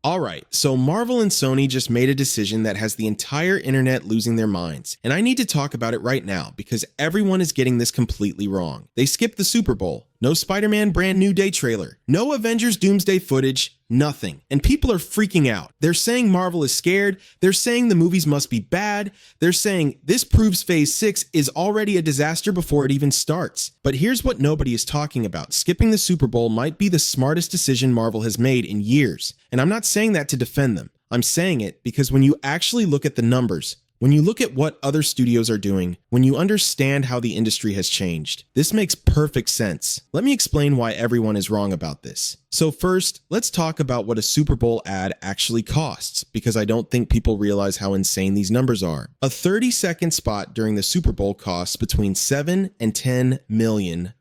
Alright, so Marvel and Sony just made a decision that has the entire internet losing their minds, and I need to talk about it right now because everyone is getting this completely wrong. They skipped the Super Bowl, no Spider-Man Brand New Day trailer, no Avengers Doomsday footage, nothing. And people are freaking out. They're saying Marvel is scared, they're saying the movies must be bad, they're saying this proves Phase 6 is already a disaster before it even starts. But here's what nobody is talking about. Skipping the Super Bowl might be the smartest decision Marvel has made in years. And I'm not saying that to defend them. I'm saying it because when you actually look at the numbers, when you look at what other studios are doing, when you understand how the industry has changed, this makes perfect sense. Let me explain why everyone is wrong about this. So first, let's talk about what a Super Bowl ad actually costs, because I don't think people realize how insane these numbers are. A 30-second spot during the Super Bowl costs between $7 and $10 million.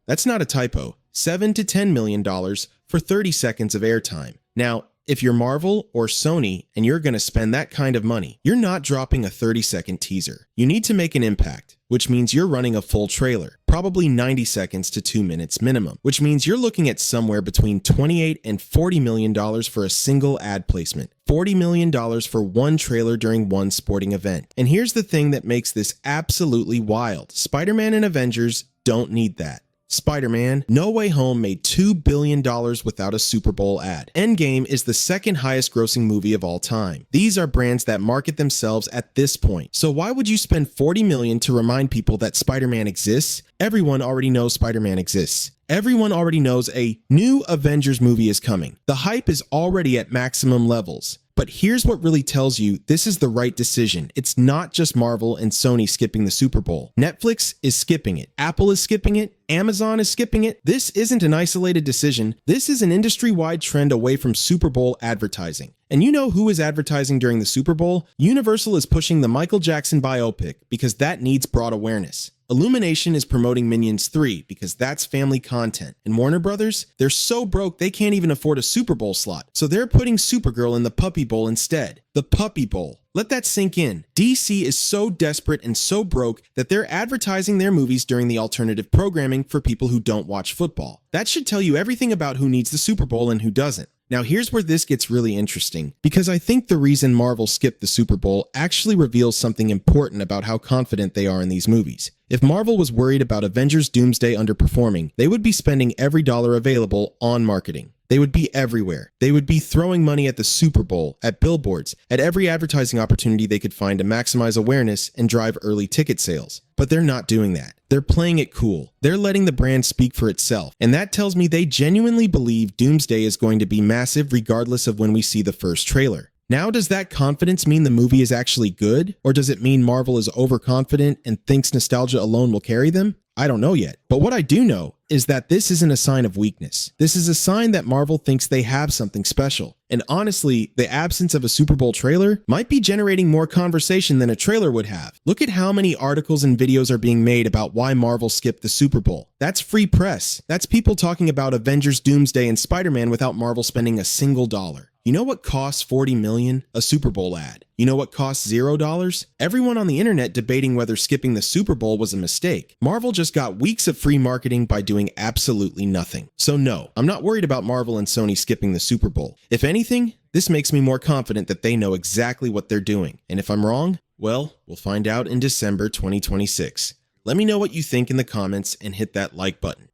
That's not a typo. $7 to $10 million for 30 seconds of airtime. Now, if you're Marvel or Sony and you're going to spend that kind of money, you're not dropping a 30-second teaser. You need to make an impact, which means you're running a full trailer, probably 90 seconds to 2 minutes minimum, which means you're looking at somewhere between $28 and $40 million for a single ad placement. $40 million for one trailer during one sporting event. And here's the thing that makes this absolutely wild. Spider-Man and Avengers don't need that. Spider-Man: No Way Home made $2 billion without a Super Bowl ad. Endgame is the second highest grossing movie of all time. These are brands that market themselves at this point. So why would you spend $40 million to remind people that Spider-Man exists? Everyone already knows Spider-Man exists. Everyone already knows a new Avengers movie is coming. The hype is already at maximum levels. But here's what really tells you this is the right decision. It's not just Marvel and Sony skipping the Super Bowl. Netflix is skipping it. Apple is skipping it. Amazon is skipping it. This isn't an isolated decision. This is an industry-wide trend away from Super Bowl advertising. And you know who is advertising during the Super Bowl? Universal is pushing the Michael Jackson biopic because that needs broad awareness. Illumination is promoting Minions 3 because that's family content. And Warner Brothers, they're so broke they can't even afford a Super Bowl slot. So they're putting Supergirl in the Puppy Bowl instead. The Puppy Bowl. Let that sink in. DC is so desperate and so broke that they're advertising their movies during the alternative programming for people who don't watch football. That should tell you everything about who needs the Super Bowl and who doesn't. Now here's where this gets really interesting, because I think the reason Marvel skipped the Super Bowl actually reveals something important about how confident they are in these movies. If Marvel was worried about Avengers Doomsday underperforming, they would be spending every dollar available on marketing. They would be everywhere. They would be throwing money at the Super Bowl, at billboards, at every advertising opportunity they could find to maximize awareness and drive early ticket sales. But they're not doing that. They're playing it cool. They're letting the brand speak for itself. And that tells me they genuinely believe Doomsday is going to be massive regardless of when we see the first trailer. Now, does that confidence mean the movie is actually good? Or does it mean Marvel is overconfident and thinks nostalgia alone will carry them? I don't know yet. But what I do know is that this isn't a sign of weakness. This is a sign that Marvel thinks they have something special. And honestly, the absence of a Super Bowl trailer might be generating more conversation than a trailer would have. Look at how many articles and videos are being made about why Marvel skipped the Super Bowl. That's free press. That's people talking about Avengers Doomsday and Spider-Man without Marvel spending a single dollar. You know what costs $40 million? A Super Bowl ad. You know what costs $0? Everyone on the internet debating whether skipping the Super Bowl was a mistake. Marvel just got weeks of free marketing by doing absolutely nothing. So no, I'm not worried about Marvel and Sony skipping the Super Bowl. If anything, this makes me more confident that they know exactly what they're doing. And if I'm wrong, well, we'll find out in December 2026. Let me know what you think in the comments and hit that like button.